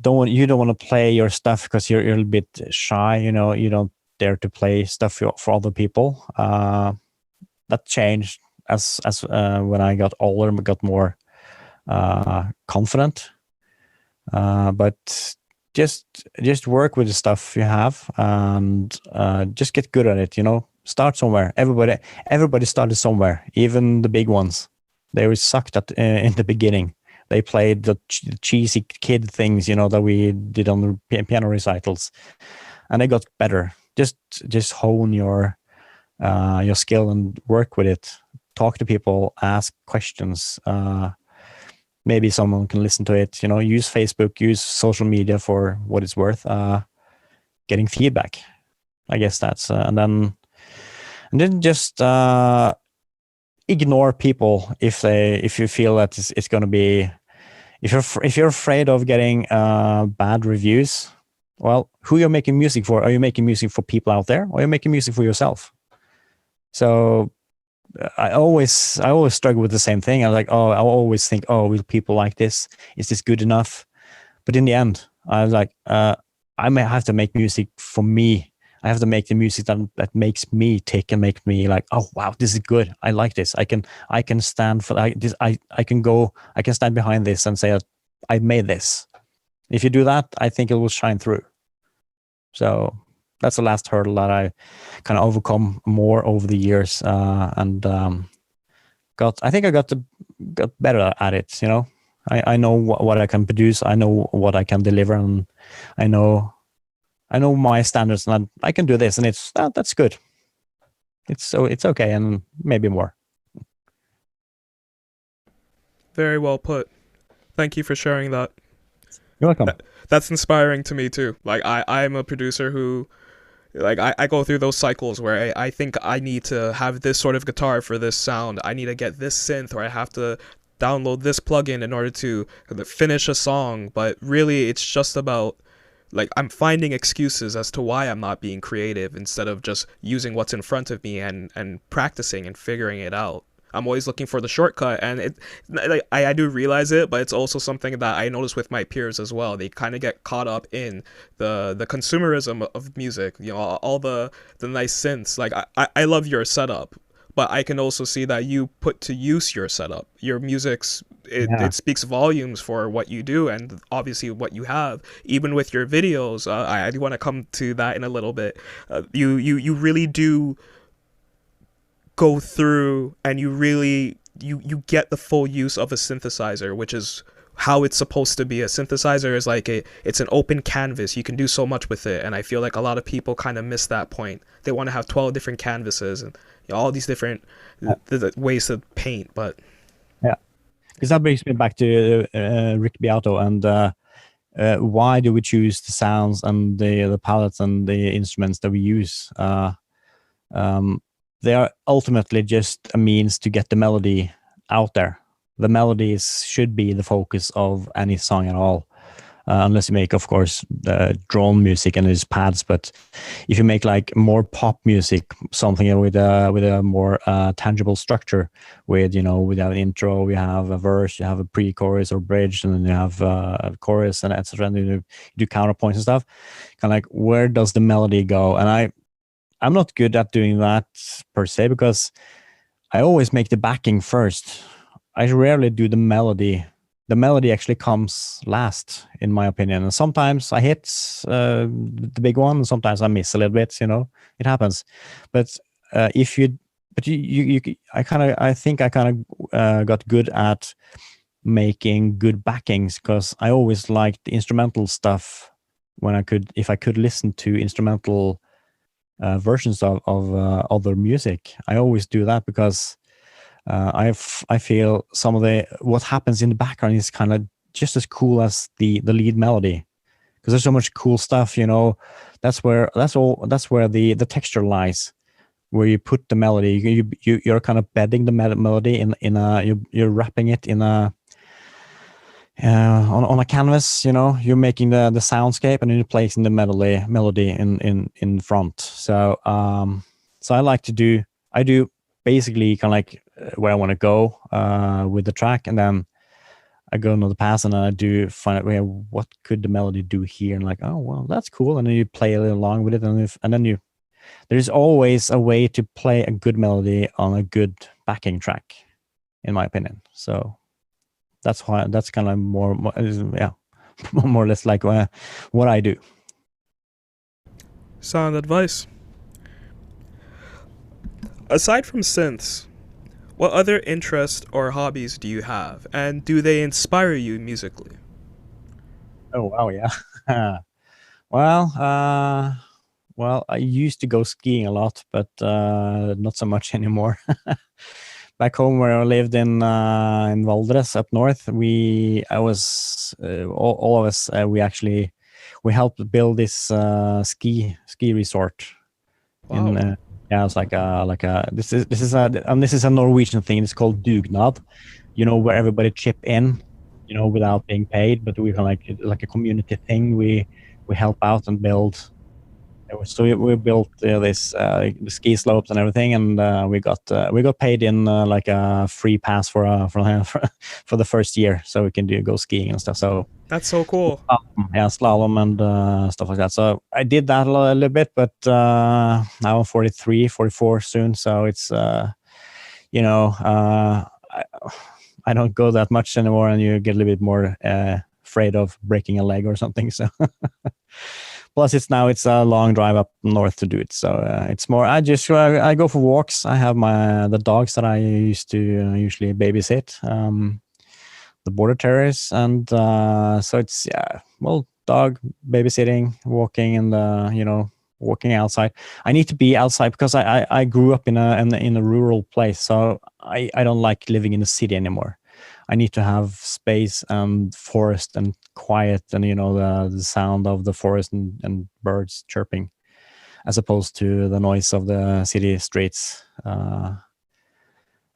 Don't want to play your stuff because you're a little bit shy. You don't dare to play stuff for other people. That changed as when I got older and got more confident. But just work with the stuff you have, and just get good at it. Start somewhere. Everybody started somewhere. Even the big ones, they were sucked at in the beginning. They played the cheesy kid things, that we did on the piano recitals, and they got better. Just hone your skill and work with it. Talk to people, ask questions. Maybe someone can listen to it. Use Facebook, use social media for what it's worth. Getting feedback, I guess that's and then just ignore people if you feel that it's going to be. If you're afraid of getting bad reviews, well, who you're making music for? Are you making music for people out there, or are you making music for yourself? So I always struggle with the same thing. I always think, will people like this? Is this good enough? But in the end, I was like, I may have to make music for me. I have to make the music that makes me tick and make me like, oh wow, this is good. I like this. I can stand for this. I can stand behind this and say that I made this. If you do that, I think it will shine through. So that's the last hurdle that I kind of overcome more over the years, and I think I got better at it. I know what I can produce. I know what I can deliver, and I know my standards, and I can do this, and that's good. It's okay, and maybe more. Very well put. Thank you for sharing that. You're welcome. That's inspiring to me too. Like I'm a producer who, like I go through those cycles where I think I need to have this sort of guitar for this sound. I need to get this synth, or I have to download this plugin in order to finish a song. But really, it's just about, like, I'm finding excuses as to why I'm not being creative instead of just using what's in front of me and practicing and figuring it out. I'm always looking for the shortcut, and I do realize it, but it's also something that I notice with my peers as well. They kind of get caught up in the consumerism of music, all the nice synths. Like I love your setup, but I can also see that you put to use your setup. Your music's it speaks volumes for what you do, and obviously what you have. Even with your videos, I do want to come to that in a little bit. You really do go through, and you really you get the full use of a synthesizer, which is how it's supposed to be. A synthesizer is like it's an open canvas. You can do so much with it, and I feel like a lot of people kind of miss that point. They want to have 12 different canvases and all these different Yeah. ways to paint, but Yeah. Because that brings me back to Rick Beato and why do we choose the sounds and the palettes and the instruments that we use? Um, they are ultimately just a means to get the melody out there. The melodies should be the focus of any song at all, unless you make, of course, drone music and there's pads. But if you make like more pop music, something with a more tangible structure, with with an intro, we have a verse, you have a pre-chorus or bridge, and then you have a chorus and etc. And you do counterpoints and stuff. Kind of like, where does the melody go? And I'm not good at doing that per se, because I always make the backing first. I rarely do the melody. The melody actually comes last, in my opinion. And sometimes I hit the big one, and sometimes I miss a little bit. It happens. But if you, but I think I kind of got good at making good backings, because I always liked the instrumental stuff if I could listen to instrumental versions of other music. I always do that, because I feel some of what happens in the background is kind of just as cool as the lead melody, because there's so much cool stuff. That's where the texture lies, where you put the melody. You're kind of bedding the melody in a you're wrapping it in a on a canvas. You're making the soundscape, and then you're placing the melody in front. So I do basically kind of like where I want to go with the track, and then I go into the pass, and I do find out what could the melody do here, and like, oh well, that's cool, and then you play a little along with it, and then there's always a way to play a good melody on a good backing track, in my opinion. So that's kind of more more or less like what I do. sound advice. Aside from synths, what other interests or hobbies do you have, and do they inspire you musically? Oh wow, yeah. Well, I used to go skiing a lot, but not so much anymore. Back home where I lived in Valdres up north, I was all of us we helped build this ski resort in Wow. yeah, it's like this is a Norwegian thing. It's called dugnad, where everybody chip in, without being paid, but we kind of like a community thing. We help out and build. So we built this the ski slopes and everything, and we got paid in like a free pass for the first year, so we can go skiing and stuff. So That's so cool. yeah, slalom and stuff like that. So I did that a little bit, but now I'm 43, 44 soon, so it's you know I, I don't go that much anymore, and you get a little bit more afraid of breaking a leg or something. So plus it's a long drive up north to do it, so it's more I go for walks. I have the dogs that I used to usually babysit, the border terriers, and so it's dog babysitting, walking, and walking outside. I need to be outside because I grew up in a rural place, so I don't like living in the city anymore. I need to have space and forest and quiet, and the sound of the forest and birds chirping, as opposed to the noise of the city streets.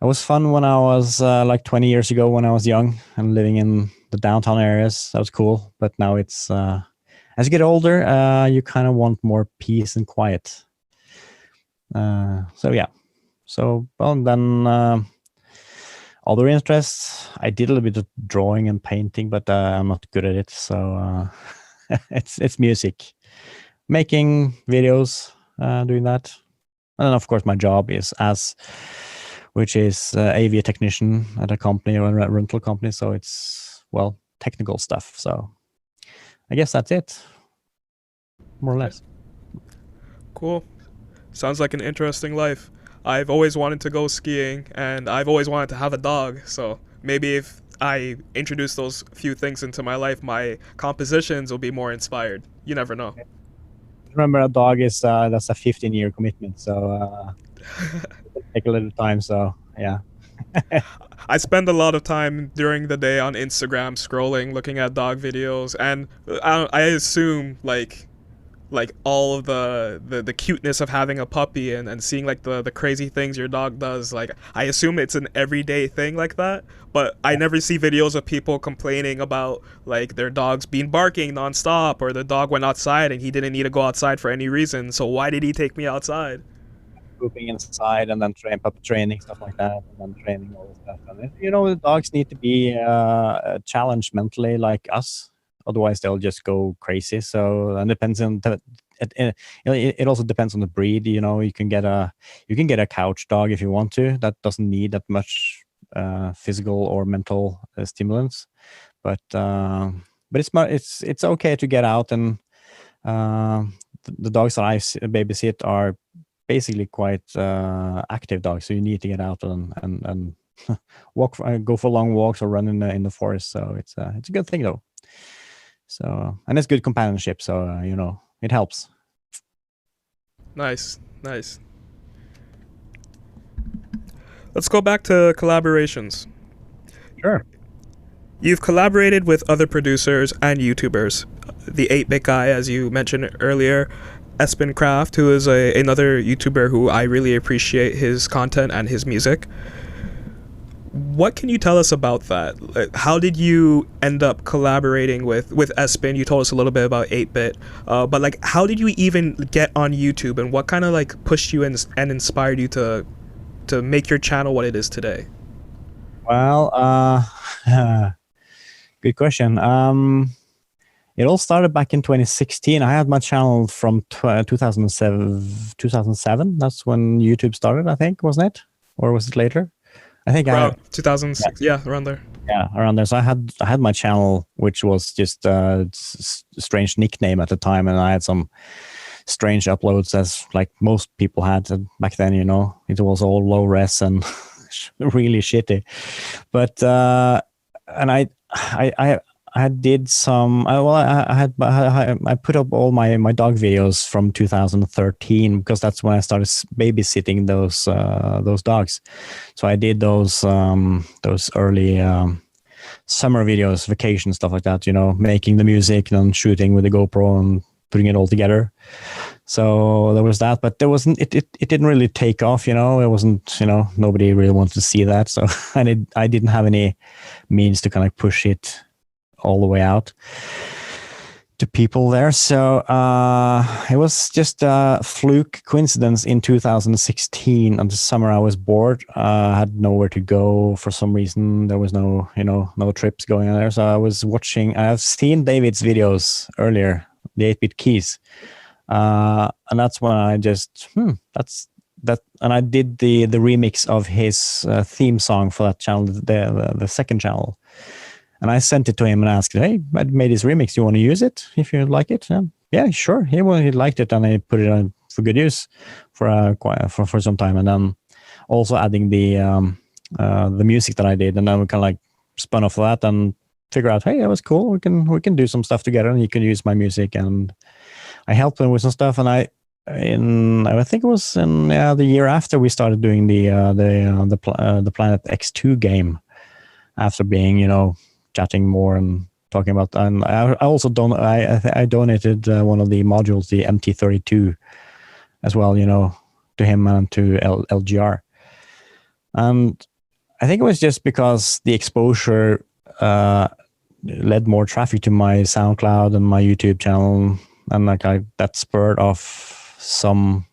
It was fun when I was like 20 years ago, when I was young and living in the downtown areas. That was cool. But now it's as you get older, you kind of want more peace and quiet. So yeah. So well, then other interests. I did a little bit of drawing and painting, but I'm not good at it. So it's music, making videos, doing that, and then of course my job which is AV technician at a company or a rental company. So it's technical stuff. So I guess that's it, more or less. Cool. Sounds like an interesting life. I've always wanted to go skiing, and I've always wanted to have a dog. So maybe if I introduce those few things into my life, my compositions will be more inspired. You never know. Remember, a dog is that's a 15-year commitment, so it'll take a little time. So yeah. I spend a lot of time during the day on Instagram scrolling, looking at dog videos, and I assume like all of the cuteness of having a puppy and seeing like the crazy things your dog does. Like I assume it's an everyday thing like that, but I never see videos of people complaining about like their dogs being barking nonstop or the dog went outside and he didn't need to go outside for any reason. So why did he take me outside? Pooping inside and then puppy training, stuff like that, and then training all this stuff. And the dogs need to be challenged mentally like us, otherwise they'll just go crazy. So it depends on it also depends on the breed. You can get a couch dog if you want to, that doesn't need that much physical or mental stimulants, but it's okay to get out. And the dogs that I babysit are basically quite active dogs, so you need to get out and walk, go for long walks or run in the forest. So it's a good thing though. So, and it's good companionship. So it helps. Nice, nice. Let's go back to collaborations. Sure. You've collaborated with other producers and YouTubers. The 8-Bit Guy, as you mentioned earlier, Espen Craft, who is another YouTuber who I really appreciate his content and his music. What can you tell us about that? Like, how did you end up collaborating with Espen? You told us a little bit about 8-Bit, but like, how did you even get on YouTube, and what kind of like pushed you and inspired you to make your channel what it is today? Well, good question. It all started back in 2016. I had my channel from 2007. That's when YouTube started, I think, wasn't it? Or was it later? I think around 2006. Yeah, around there. Yeah, around there. So I had my channel, which was just a strange nickname at the time, and I had some strange uploads, as like most people had back then. It was all low res and really shitty. But and I did some. I put up all my dog videos from 2013, because that's when I started babysitting those dogs. So I did those early summer videos, vacation stuff like that. Making the music and then shooting with the GoPro and putting it all together. So there was that, but there wasn't. It didn't really take off. It wasn't. Nobody really wanted to see that. So I didn't have any means to kind of push it all the way out to people there. So it was just a fluke coincidence in 2016. In the summer, I was bored. I had nowhere to go for some reason. There was no trips going on there. So I was watching. I've seen David's videos earlier, the 8-Bit Keys, and that's when I just that's that. And I did the remix of his theme song for that channel, the second channel. And I sent it to him and asked, "Hey, I made this remix. Do you want to use it if you like it?" Yeah, sure. He liked it, and I put it on for good use for some time. And then also adding the music that I did, and then we kind of like spun off of that and figure out, hey, that was cool. We can do some stuff together, and he can use my music. And I helped him with some stuff. And I think it was in the year after we started doing the Planet X2 game, after being chatting more and talking about. And I also I donated one of the modules, the MT32, as well, to him and to LGR. And I think it was just because the exposure led more traffic to my SoundCloud and my YouTube channel, and like that spurred off some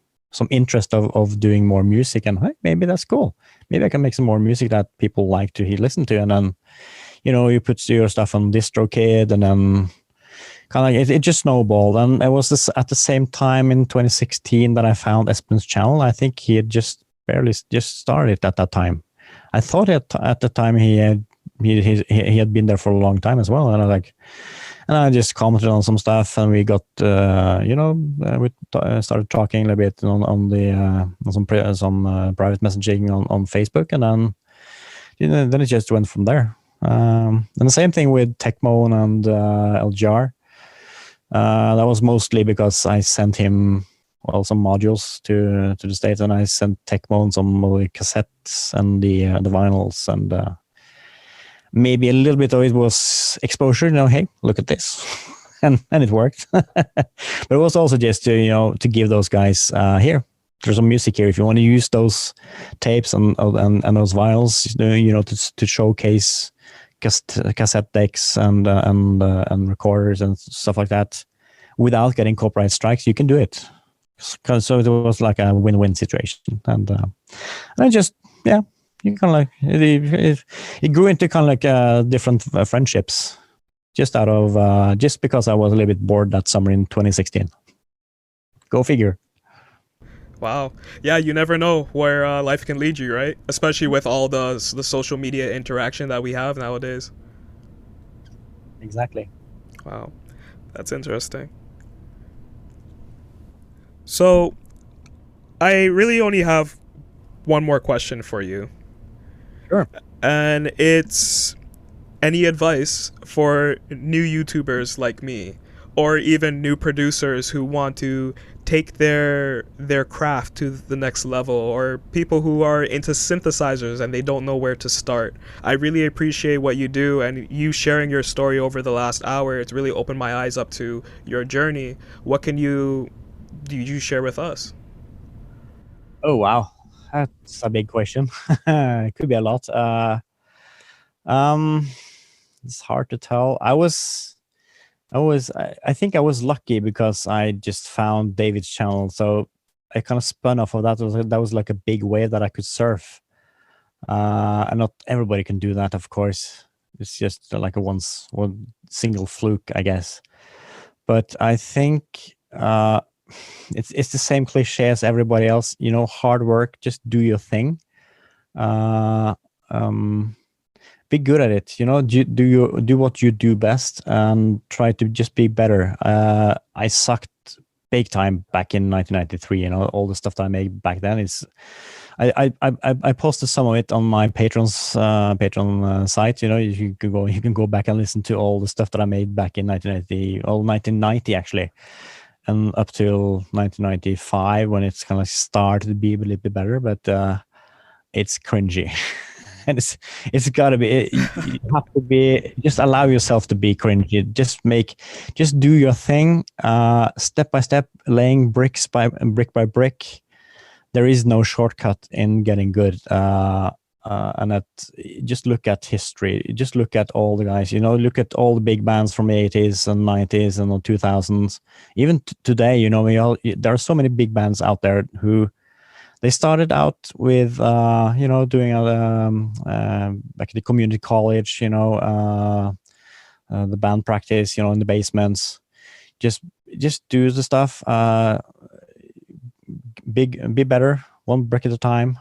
interest of doing more music. And hey, maybe that's cool. Maybe I can make some more music that people like to listen to. And then you put your stuff on DistroKid, and then kind of it just snowballed. And it was at the same time in 2016 that I found Espen's channel. I think he had just barely started at that time. I thought at the time he had been there for a long time as well. And I was like, And I just commented on some stuff, and we got, started talking a little bit on some private messaging on Facebook, and then then it just went from there. And the same thing with Techmoan and LGR. That was mostly because I sent him some modules to the States, and I sent Techmoan some of the cassettes and the vinyls, and maybe a little bit of it was exposure. Hey, look at this, and it worked. But it was also just to give those guys here. There's some music here if you want to use those tapes and those vinyls, to showcase cassette decks and recorders and stuff like that without getting copyright strikes. You can do it. So it was like a win-win situation, and I just you kind of like it grew into kind of like different friendships, just out of just because I was a little bit bored that summer in 2016. Go figure. Wow. Yeah, you never know where life can lead you, right? Especially with all the social media interaction that we have nowadays. Exactly. Wow. That's interesting. So, I really only have one more question for you. Sure. And it's any advice for new YouTubers like me, or even new producers who want to take their craft to the next level, or people who are into synthesizers and they don't know where to start. I really appreciate what you do, and you sharing your story over the last hour. It's really opened my eyes up to your journey. What can you share with us? Oh wow, that's a big question. It could be a lot. It's hard to tell. I think I was lucky because I just found David's channel, so I kind of spun off of that. That was like a big wave that I could surf, and not everybody can do that, of course. It's just like one single fluke, I guess. But I think it's the same cliche as everybody else. Hard work, just do your thing. Be good at it. Do what you do best, and try to just be better. I sucked big time back in 1993. All the stuff that I made back then is. I posted some of it on my Patreon's Patreon site. You can go back and listen to all the stuff that I made back in 1990 actually, and up till 1995 when it's kind of started to be a little bit better. But it's cringy. And it's got to be. You have to be. Just allow yourself to be cringy. Just do your thing, step by step, laying brick by brick. There is no shortcut in getting good. And just look at history. Just look at all the guys. Look at all the big bands from the 80s and 90s and the 2000s. Even today, there are so many big bands out there who. They started out with, doing like the community college, the band practice, in the basements. Just do the stuff. Be better, one brick at a time.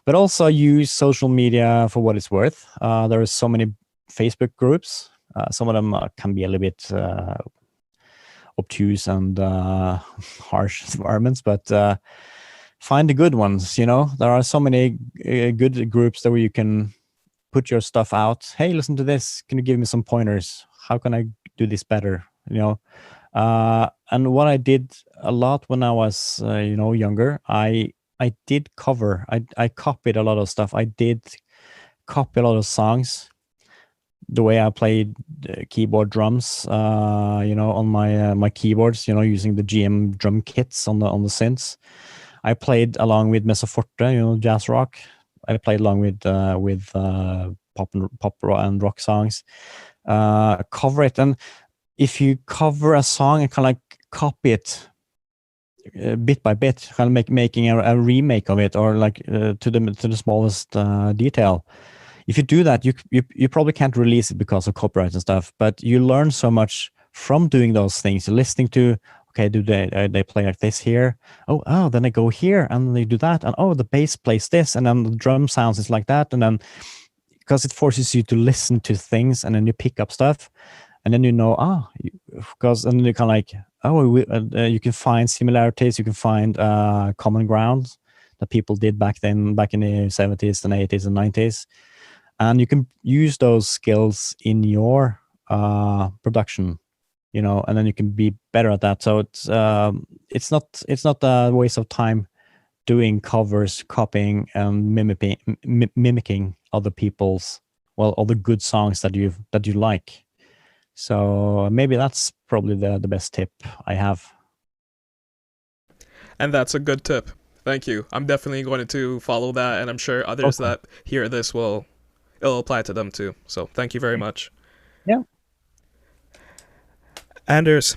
But also use social media for what it's worth. There are so many Facebook groups. Some of them can be a little bit obtuse and harsh environments, but. Find the good ones. There are so many good groups that where you can put your stuff out. Hey, listen to this. Can you give me some pointers? How can I do this better? And what I did a lot when I was younger, I did cover. I copied a lot of stuff. I did copy a lot of songs. The way I played keyboard drums, on my keyboards, using the GM drum kits on the synths. I played along with Mesa Forte, jazz rock. I played along with pop and rock songs. Cover it, and if you cover a song and kind of like copy it bit by bit, kind of making a remake of it, or like to the smallest detail. If you do that, you probably can't release it because of copyright and stuff. But you learn so much from doing those things, listening to. Okay, do they play like this here? Oh, then they go here and they do that, and the bass plays this, and then the drum sounds is like that, and then because it forces you to listen to things, and then you pick up stuff. and then because and then you kind of like, you can find similarities, you can find common ground that people did back then, back in the 70s and 80s and 90s, and you can use those skills in your production, and then you can be better at that. So it's not a waste of time doing covers, copying, and mimicking other people's, other good songs that you like. So maybe that's probably the best tip I have. And that's a good tip. Thank you. I'm definitely going to follow that, and I'm sure others Okay. that hear this it'll apply to them too. So thank you very much. Yeah. Anders,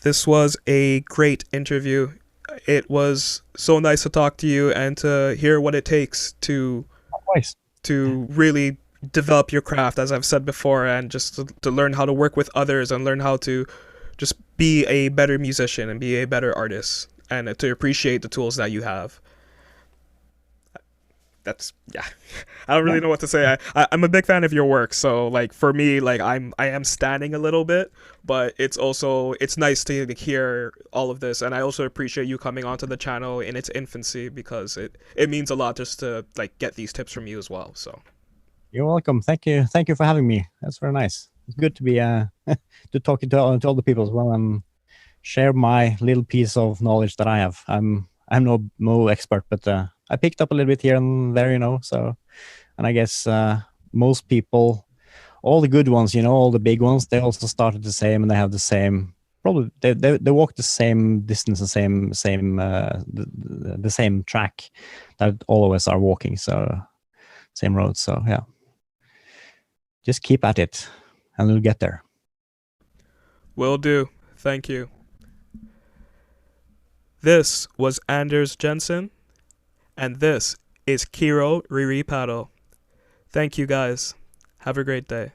this was a great interview. It was so nice to talk to you and to hear what it takes Nice. to really develop your craft, as I've said before, and just to learn how to work with others and learn how to just be a better musician and be a better artist and to appreciate the tools that you have. That's yeah. I don't really Yeah. know what to say. I'm a big fan of your work, so like for me, like I am standing a little bit, but it's nice to hear all of this, and I also appreciate you coming onto the channel in its infancy because it means a lot just to like get these tips from you as well. So You're welcome. Thank you for having me. That's very nice. It's good to be to talking to all the people as well, and share my little piece of knowledge that I have. I'm no expert, but I picked up a little bit here and there, So, and I guess most people, all the good ones, all the big ones, they also started the same, and they have the same. Probably they walk the same distance, the same track that all of us are walking. So same road. So yeah, just keep at it, and we'll get there. will do. Thank you. This was Anders Jensen, and this is Kero Riri Paddle. Thank you guys. Have a great day.